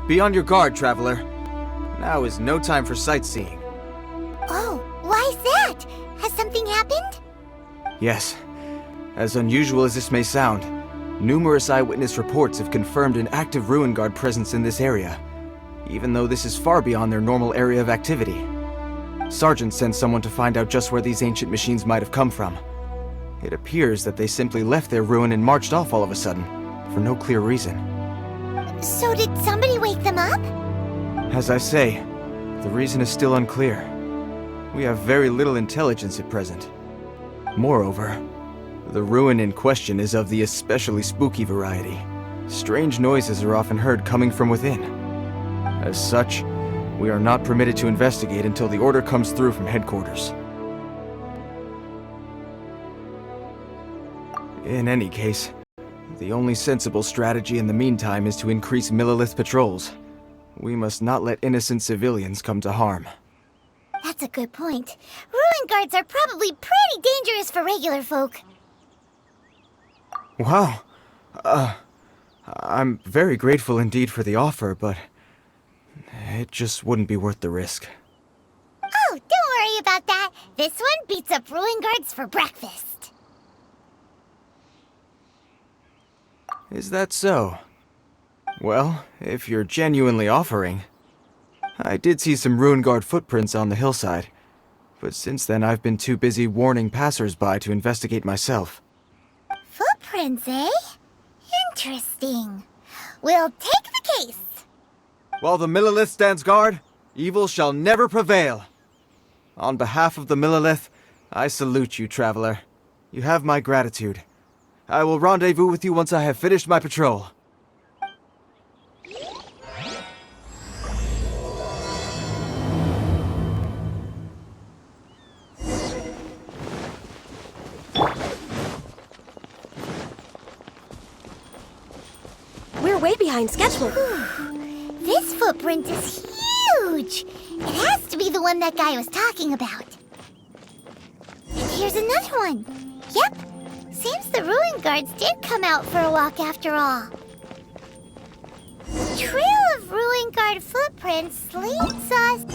Be on your guard, traveler. Now is no time for sightseeing. Oh, why's that? Has something happened? Yes. As unusual as this may sound, numerous eyewitness reports have confirmed an active Ruin Guard presence in this area, even though this is far beyond their normal area of activity. Sergeant sent someone to find out just where these ancient machines might have come from. It appears that they simply left their ruin and marched off all of a sudden, for no clear reason. So did somebody wake them up? As I say, the reason is still unclear. We have very little intelligence at present. Moreover, the ruin in question is of the especially spooky variety. Strange noises are often heard coming from within. As such, we are not permitted to investigate until the order comes through from headquarters. In any case, the only sensible strategy in the meantime is to increase Millilith patrols. We must not let innocent civilians come to harm. That's a good point. Ruin guards are probably pretty dangerous for regular folk. Wow. I'm very grateful indeed for the offer, but it just wouldn't be worth the risk. Oh, don't worry about that. This one beats up ruin guards for breakfast. Is that so? Well, if you're genuinely offering. I did see some Ruin Guard footprints on the hillside, but since then I've been too busy warning passers-by to investigate myself. Footprints, eh? Interesting. We'll take the case. While the Millilith stands guard, evil shall never prevail. On behalf of the Millilith, I salute you, traveler. You have my gratitude. I will rendezvous with you once I have finished my patrol. We're way behind schedule. This footprint is huge. It has to be the one that guy was talking about. And here's another one. Yep. Seems the ruin guards did come out for a walk after all. The trail of ruin guard footprints leads us...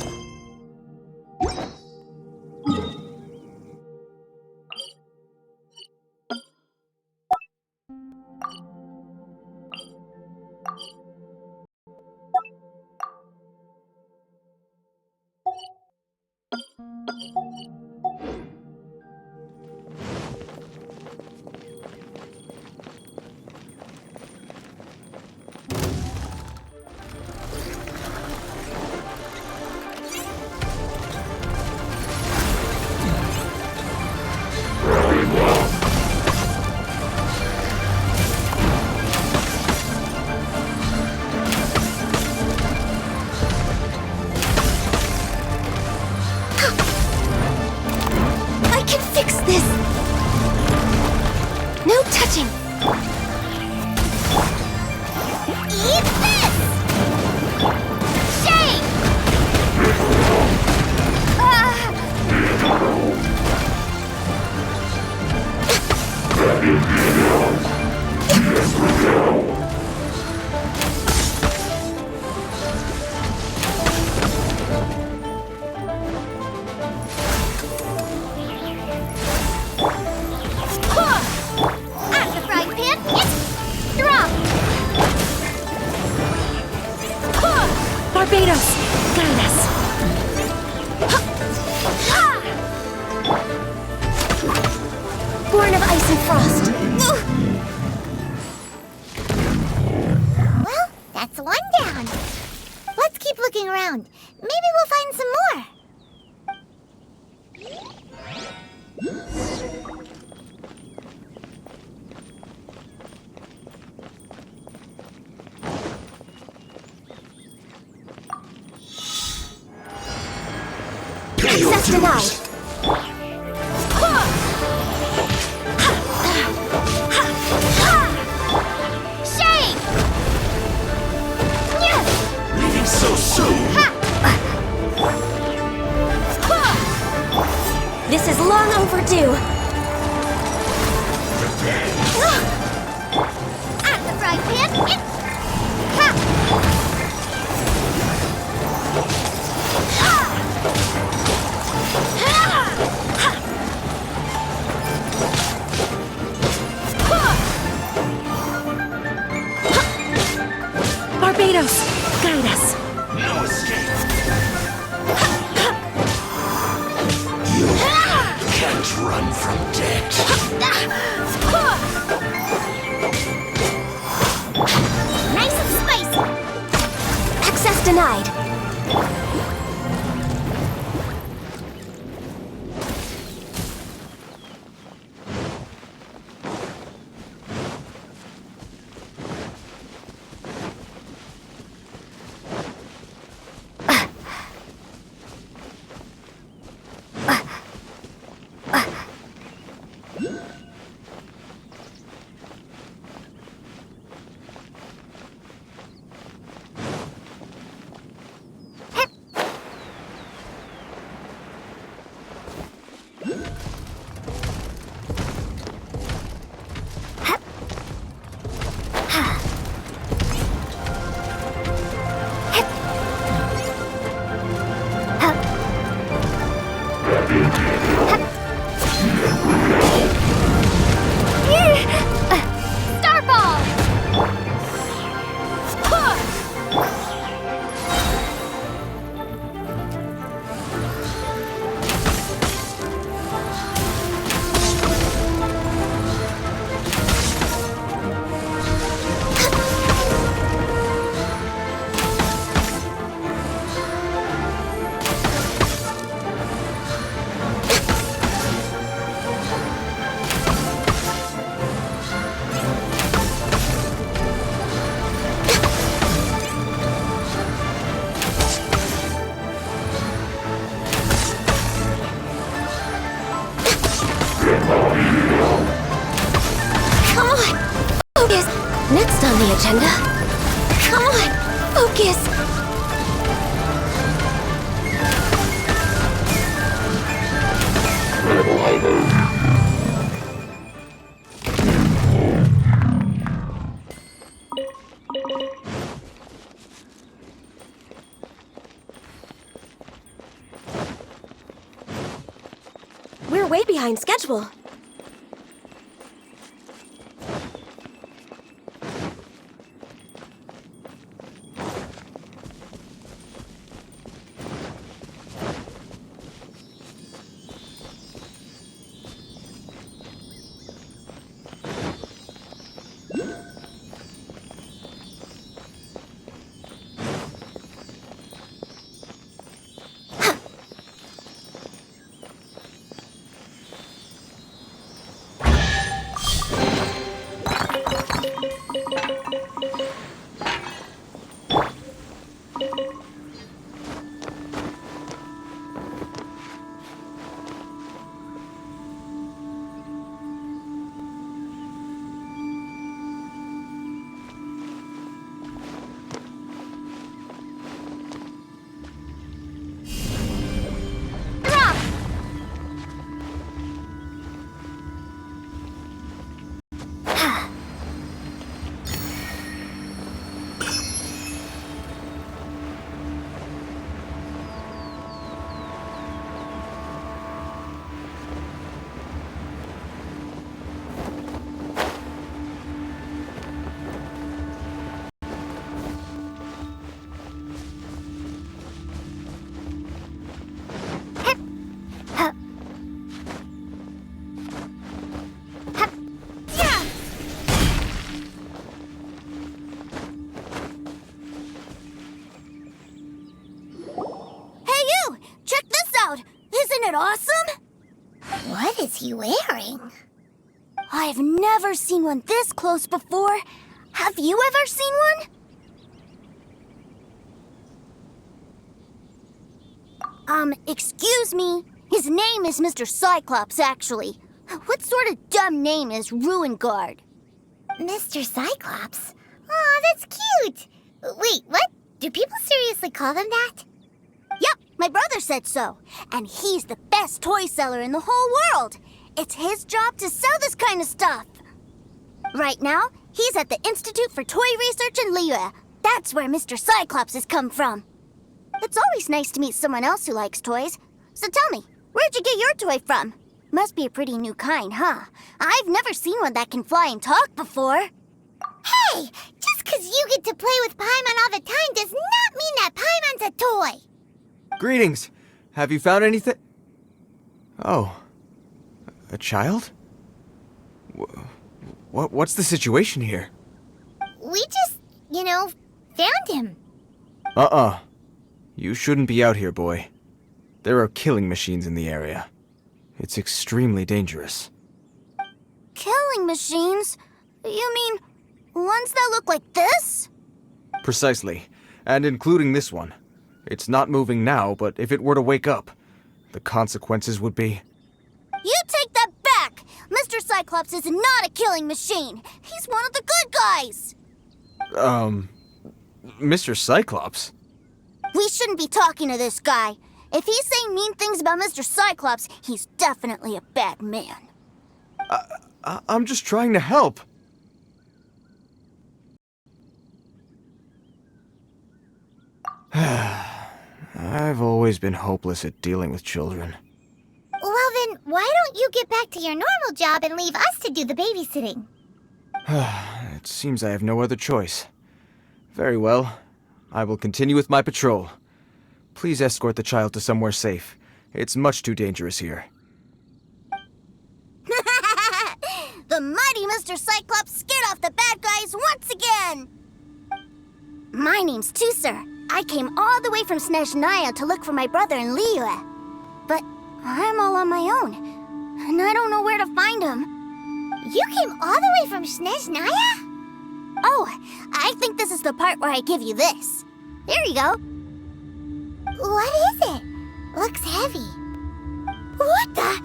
No touching! Eat this! Shame! Barbados, guide us. Born of ice and frost. Well, that's one down. Let's keep looking around. Maybe we'll find some more. Access denied. Shame! Leaving so soon! This is long overdue. At the frying pan! Barbados, guide us. No escape. You can't run from death. Nice and spicy. Access denied. Come on! Focus! Next on the agenda. Come on! Focus! We're way behind schedule. Isn't it awesome? What is he wearing? I've never seen one this close before. Have you ever seen one? Excuse me. His name is Mr. Cyclops, actually. What sort of dumb name is Ruin Guard? Mr. Cyclops? Aw, that's cute! Wait, what? Do people seriously call them that? Yep, my brother said so. And he's the best toy seller in the whole world. It's his job to sell this kind of stuff. Right now, he's at the Institute for Toy Research in Liyue. That's where Mr. Cyclops has come from. It's always nice to meet someone else who likes toys. So tell me, where'd you get your toy from? Must be a pretty new kind, huh? I've never seen one that can fly and talk before. Hey! Just 'cause you get to play with Paimon all the time does not mean that Paimon's a toy. Greetings. Have you found anything? Oh. A child? What's the situation here? We just, found him. You shouldn't be out here, boy. There are killing machines in the area. It's extremely dangerous. Killing machines? You mean ones that look like this? Precisely. And including this one. It's not moving now, but if it were to wake up, the consequences would be... You take that back! Mr. Cyclops is not a killing machine. He's one of the good guys. Mr. Cyclops? We shouldn't be talking to this guy. If he's saying mean things about Mr. Cyclops, he's definitely a bad man. I'm just trying to help. I've always been hopeless at dealing with children. Well then, why don't you get back to your normal job and leave us to do the babysitting? It seems I have no other choice. Very well. I will continue with my patrol. Please escort the child to somewhere safe. It's much too dangerous here. The mighty Mr. Cyclops scared off the bad guys once again! My name's Tusser. I came all the way from Snezhnaya to look for my brother in Liyue. But I'm all on my own, and I don't know where to find him. You came all the way from Snezhnaya? Oh, I think this is the part where I give you this. There you go. What is it? Looks heavy. What the?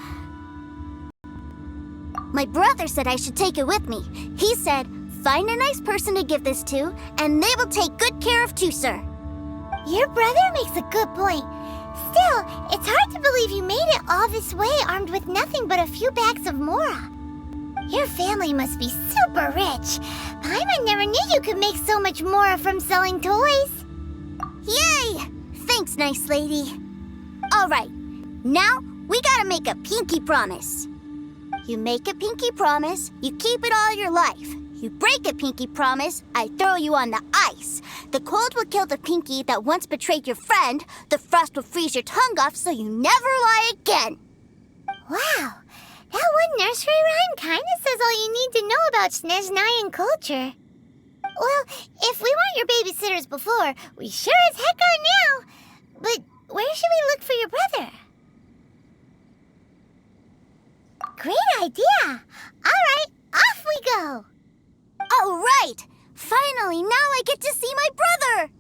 My brother said I should take it with me. He said, find a nice person to give this to, and they will take good care of Tusser. Your brother makes a good point. Still, it's hard to believe you made it all this way armed with nothing but a few bags of Mora. Your family must be super rich. Paimon never knew you could make so much Mora from selling toys. Yay! Thanks, nice lady. All right, now we gotta make a pinky promise. You make a pinky promise, you keep it all your life. You break a pinky promise, I throw you on the ice. The cold will kill the pinky that once betrayed your friend. The frost will freeze your tongue off so you never lie again. Wow, that one nursery rhyme kinda says all you need to know about Snezhnayan culture. Well, if we weren't your babysitters before, we sure as heck are now. But where should we look for your brother? Great idea! Alright, off we go! All right! Finally, now I get to see my brother!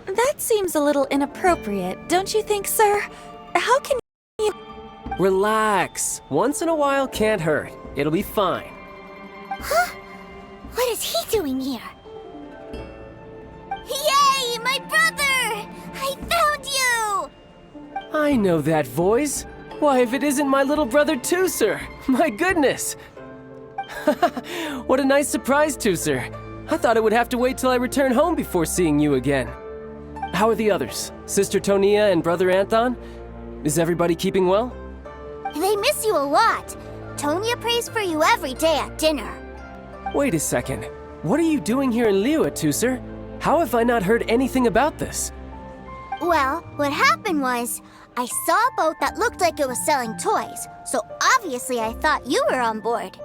That seems a little inappropriate, don't you think, sir? How can you... Relax. Once in a while can't hurt. It'll be fine. Huh? What is he doing here? Yay, my brother! I found you! I know that voice. Why, if it isn't my little brother Tusser! My goodness! What a nice surprise, Tusser. I thought I would have to wait till I return home before seeing you again. How are the others? Sister Tonia and Brother Anthon? Is everybody keeping well? They miss you a lot. Tonya prays for you every day at dinner. Wait a second. What are you doing here in Liyue, Tusser? How have I not heard anything about this? Well, what happened was, I saw a boat that looked like it was selling toys, so obviously I thought you were on board.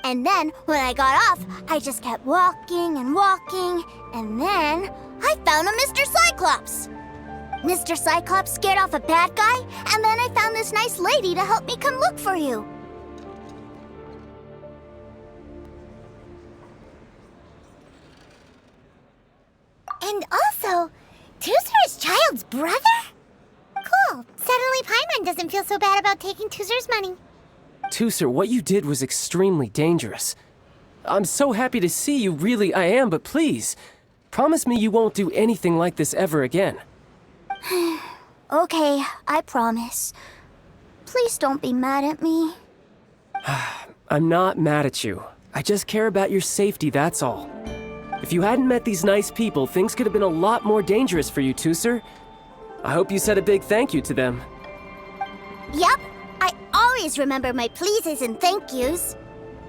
And then, when I got off, I just kept walking and walking, and then I found a Mr. Cyclops. Mr. Cyclops scared off a bad guy, and then I found this nice lady to help me come look for you. And also, Tusser is Childe's brother? Cool. Suddenly Paimon doesn't feel so bad about taking Tusser's money. Tusser, what you did was extremely dangerous. I'm so happy to see you, really I am, but please, promise me you won't do anything like this ever again. Okay, I promise. Please don't be mad at me. I'm not mad at you. I just care about your safety, that's all. If you hadn't met these nice people, things could have been a lot more dangerous for you, Tusser. I hope you said a big thank you to them. Yep, I always remember my pleases and thank yous.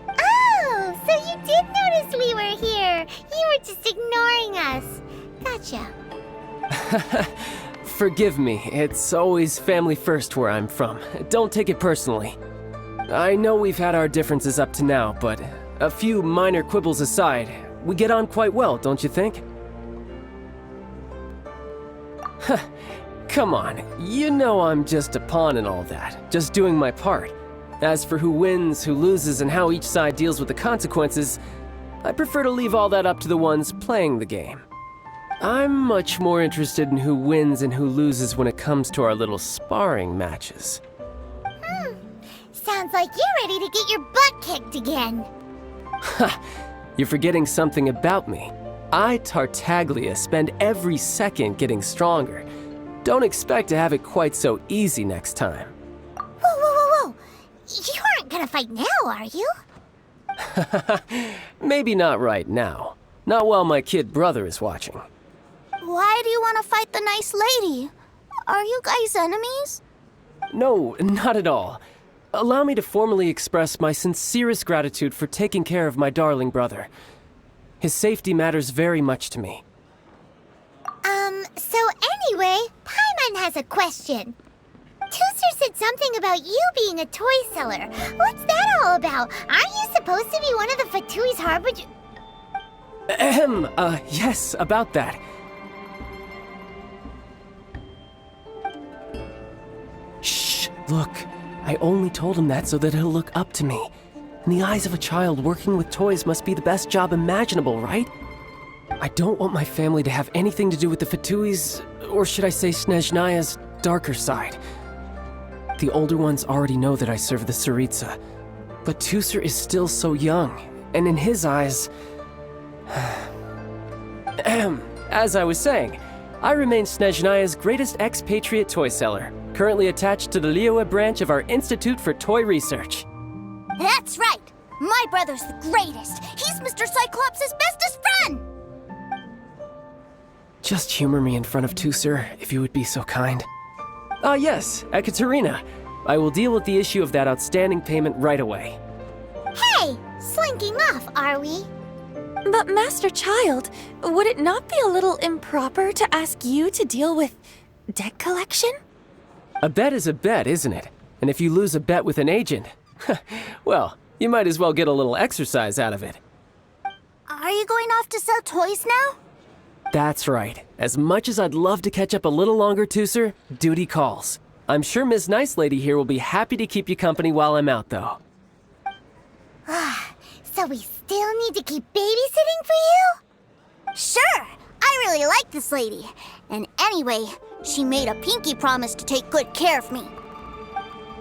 Oh, so you did notice we were here. You were just ignoring us. Gotcha. Forgive me, it's always family first where I'm from. Don't take it personally. I know we've had our differences up to now, but a few minor quibbles aside, we get on quite well, don't you think? Come on, you know I'm just a pawn in all that, just doing my part. As for who wins, who loses, and how each side deals with the consequences, I prefer to leave all that up to the ones playing the game. I'm much more interested in who wins and who loses when it comes to our little sparring matches. Sounds like you're ready to get your butt kicked again. Ha! You're forgetting something about me. I, Tartaglia, spend every second getting stronger. Don't expect to have it quite so easy next time. Whoa. You aren't gonna fight now, are you? Maybe not right now. Not while my kid brother is watching. Why do you want to fight the nice lady? Are you guys enemies? No, not at all. Allow me to formally express my sincerest gratitude for taking care of my darling brother. His safety matters very much to me. So anyway, Paimon has a question. Tusser said something about you being a toy seller. What's that all about? Aren't you supposed to be one of the Fatui's harbinger? Yes, about that. Shh, look. I only told him that so that he'll look up to me. In the eyes of a child, working with toys must be the best job imaginable, right? I don't want my family to have anything to do with the Fatui's, or should I say Snezhnaya's, darker side. The older ones already know that I serve the Tsaritsa, but Tusser is still so young, and in his eyes... As I was saying, I remain Snezhnaya's greatest expatriate toy seller, currently attached to the Liyue branch of our Institute for Toy Research. That's right! My brother's the greatest! He's Mr. Cyclops' bestest friend! Just humor me in front of Tusser, if you would be so kind. Ah yes, Ekaterina. I will deal with the issue of that outstanding payment right away. Hey, slinking off, are we? But Master Childe, would it not be a little improper to ask you to deal with debt collection? A bet is a bet, isn't it? And if you lose a bet with an agent, well, you might as well get a little exercise out of it. Are you going off to sell toys now? That's right. As much as I'd love to catch up a little longer, Tusser, duty calls. I'm sure Miss Nice Lady here will be happy to keep you company while I'm out, though. So we still need to keep babysitting for you? Sure! I really like this lady. And anyway, she made a pinky promise to take good care of me.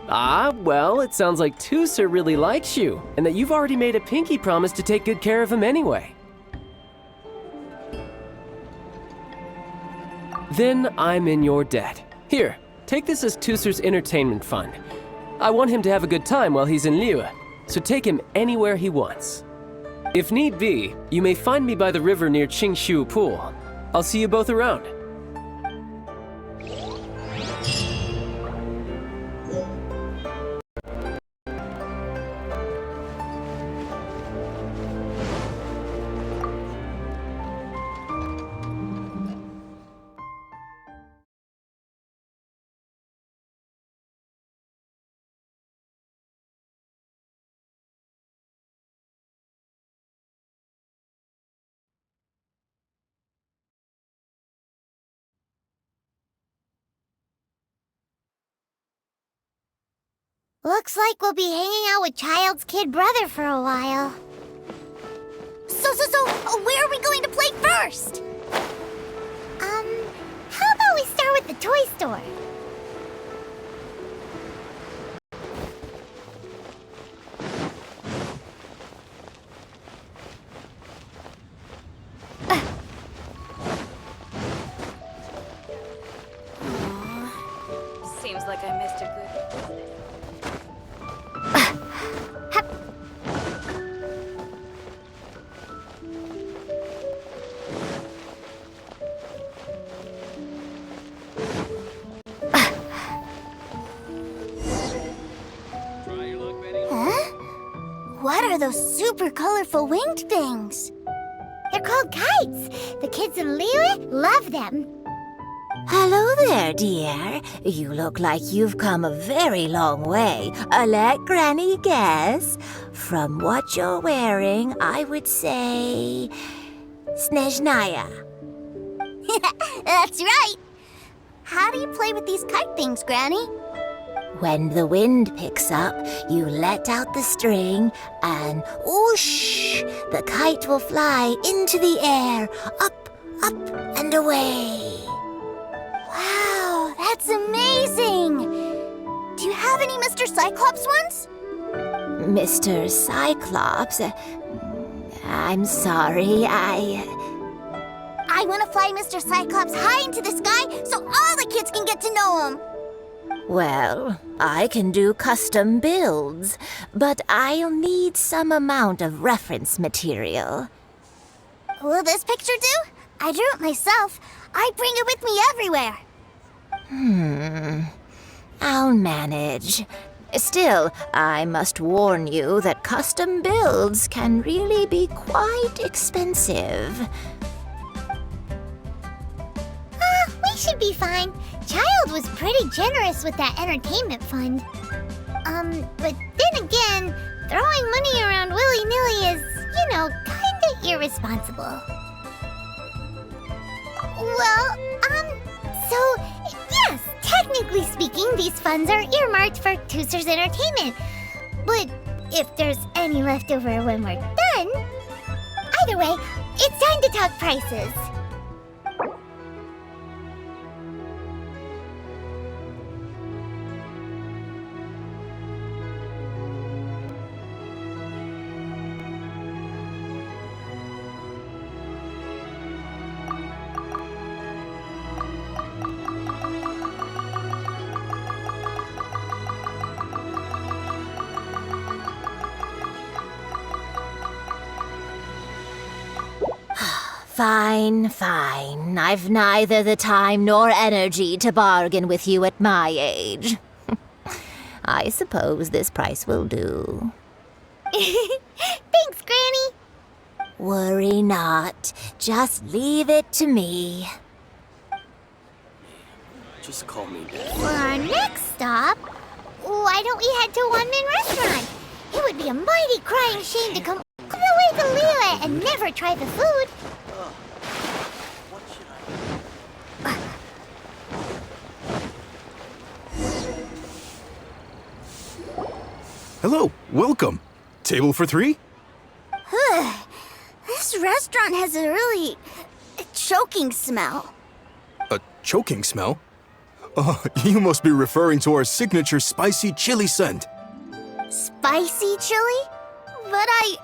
Ah, well, it sounds like Tusser really likes you, and that you've already made a pinky promise to take good care of him anyway. Then I'm in your debt. Here, take this as Tusser's entertainment fund. I want him to have a good time while he's in Liyue, so take him anywhere he wants. If need be, you may find me by the river near Qingshu Pool. I'll see you both around. Looks like we'll be hanging out with Childe's kid brother for a while. So, where are we going to play first? How about we start with the toy store? Seems like I missed a good... What are those super colorful winged things? They're called kites. The kids in Liyue love them. Hello there, dear. You look like you've come a very long way. Let Granny guess. From what you're wearing, I would say... Snezhnaya. That's right. How do you play with these kite things, Granny? When the wind picks up, you let out the string and whoosh! The kite will fly into the air, up, and away. Wow, that's amazing! Do you have any Mr. Cyclops ones? Mr. Cyclops? I'm sorry, I want to fly Mr. Cyclops high into the sky so all the kids can get to know him. Well, I can do custom builds, but I'll need some amount of reference material. Will this picture do? I drew it myself. I bring it with me everywhere. I'll manage. Still, I must warn you that custom builds can really be quite expensive. We should be fine. Childe was pretty generous with that entertainment fund. But then again, throwing money around willy-nilly is, kinda irresponsible. Well, so, yes, technically speaking, these funds are earmarked for Tooster's entertainment. But if there's any left over when we're done... Either way, it's time to talk prices. Fine. I've neither the time nor energy to bargain with you at my age. I suppose this price will do. Thanks, Granny. Worry not. Just leave it to me. Just call me Dad. For our next stop, why don't we head to One Min Restaurant? It would be a mighty crying shame to come all the way to Liyue and never try the food. Hello, welcome. Table for 3? This restaurant has a really choking smell. A choking smell? Oh, you must be referring to our signature spicy chili scent. Spicy chili? But I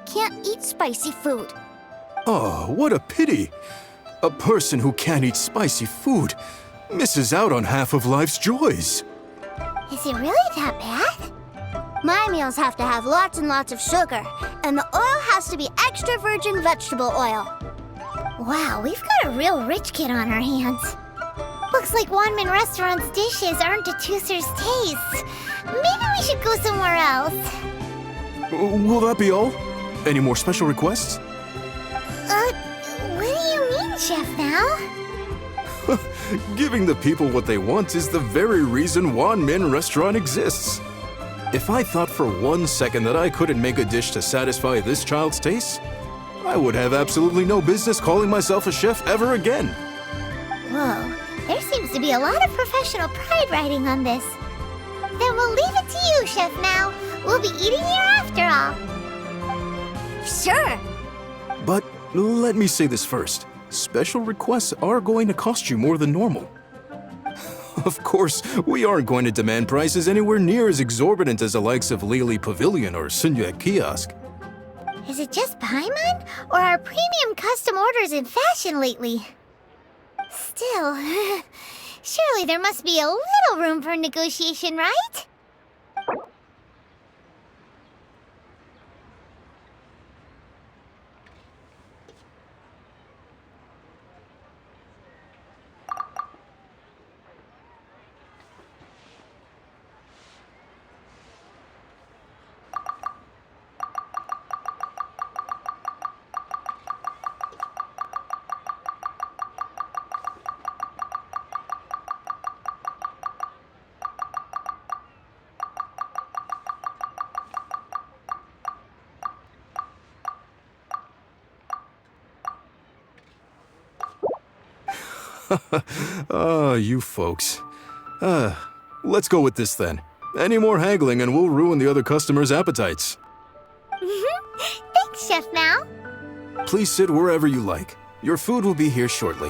can't eat spicy food. Oh, what a pity. A person who can't eat spicy food misses out on half of life's joys. Is it really that bad? My meals have to have lots and lots of sugar, and the oil has to be extra virgin vegetable oil. Wow, we've got a real rich kid on our hands. Looks like One Min Restaurant's dishes aren't to Tooster's taste. Maybe we should go somewhere else. Will that be all? Any more special requests? What do you mean, Chef Mal? Giving the people what they want is the very reason One Min Restaurant exists. If I thought for 1 second that I couldn't make a dish to satisfy this child's taste, I would have absolutely no business calling myself a chef ever again. Whoa, there seems to be a lot of professional pride riding on this. Then we'll leave it to you, Chef Mao. We'll be eating here after all. Sure. But let me say this first. Special requests are going to cost you more than normal. Of course, we aren't going to demand prices anywhere near as exorbitant as the likes of Lily Pavilion or Sunyue Kiosk. Is it just Paimon, or are premium custom orders in fashion lately? Still, surely there must be a little room for negotiation, right? You folks. Let's go with this then. Any more haggling and we'll ruin the other customers' appetites. Thanks, Chef Mao. Please sit wherever you like. Your food will be here shortly.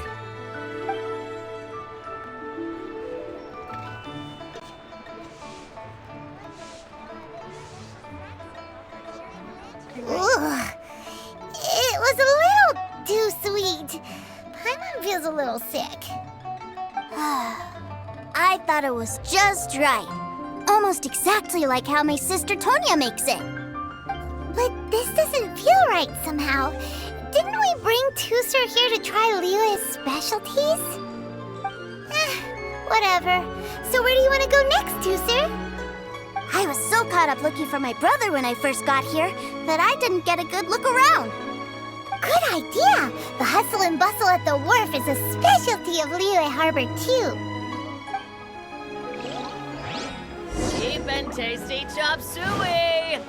Ugh. It was a little too sweet. Paimon feels a little sick. I thought it was just right. Almost exactly like how my sister Tonya makes it. But this doesn't feel right somehow. Didn't we bring Tusser here to try Liyue's specialties? Whatever. So where do you want to go next, Tusser? I was so caught up looking for my brother when I first got here that I didn't get a good look around. Good idea! The hustle and bustle at the wharf is a specialty of Liyue Harbor, too. Cheap and tasty chop suey!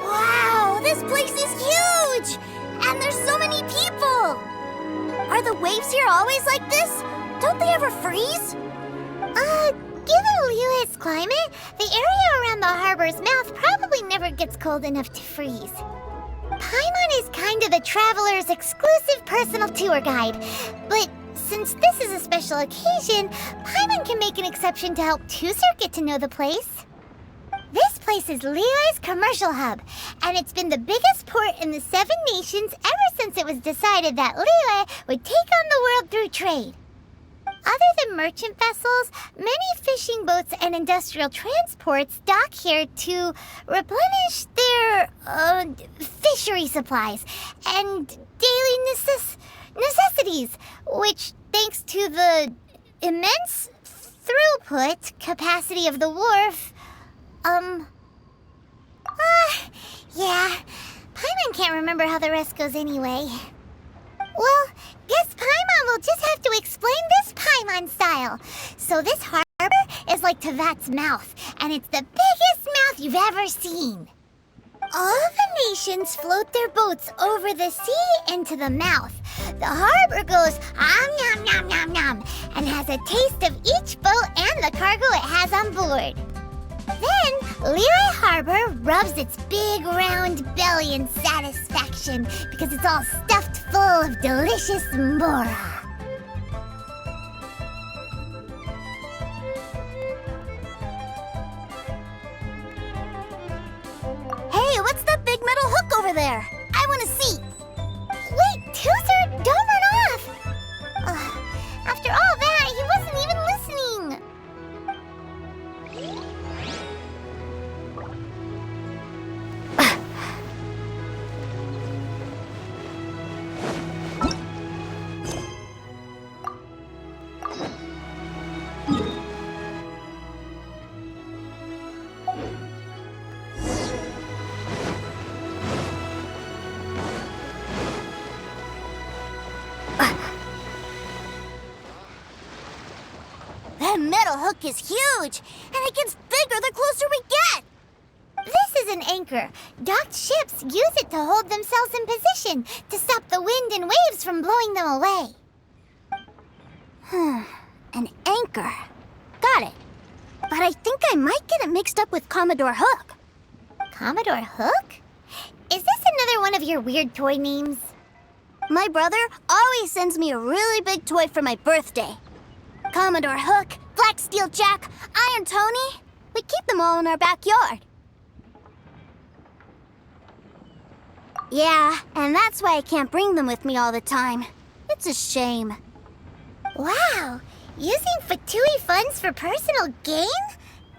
Wow, this place is huge! And there's so many people! Are the waves here always like this? Don't they ever freeze? Given Liyue's climate, the area around the harbor's mouth probably never gets cold enough to freeze. Paimon is kind of the traveler's exclusive personal tour guide, but since this is a special occasion, Paimon can make an exception to help Tusser get to know the place. This place is Liyue's commercial hub, and it's been the biggest port in the Seven Nations ever since it was decided that Liyue would take on the world through trade. Other than merchant vessels, many fishing boats and industrial transports dock here to replenish their fishery supplies and daily necessities, which, thanks to the immense throughput capacity of the wharf, yeah, Paimon can't remember how the rest goes anyway. Well, guess Paimon will just have to explain this Paimon style. So this harbor is like Tevat's mouth, and it's the biggest mouth you've ever seen. All the nations float their boats over the sea into the mouth. The harbor goes nom nom nom nom and has a taste of each boat and the cargo it has on board. Then, Liyue Harbor rubs its big round belly in satisfaction because it's all stuffed full of delicious mora. Hey, what's that big metal hook over there? I want to see. Wait, Tusser, don't run off! After all that, he wasn't even listening. hook is huge, and it gets bigger the closer we get. This is an anchor. Docked ships use it to hold themselves in position to stop the wind and waves from blowing them away. An anchor. Got it. But I think I might get it mixed up with Commodore Hook. Commodore Hook? Is this another one of your weird toy names? My brother always sends me a really big toy for my birthday. Commodore Hook, Black Steel Jack, Iron Tony. We keep them all in our backyard. Yeah, and that's why I can't bring them with me all the time. It's a shame. Wow! Using Fatui funds for personal gain?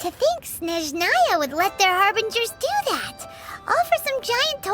To think Snezhnaya would let their harbingers do that. All for some giant toy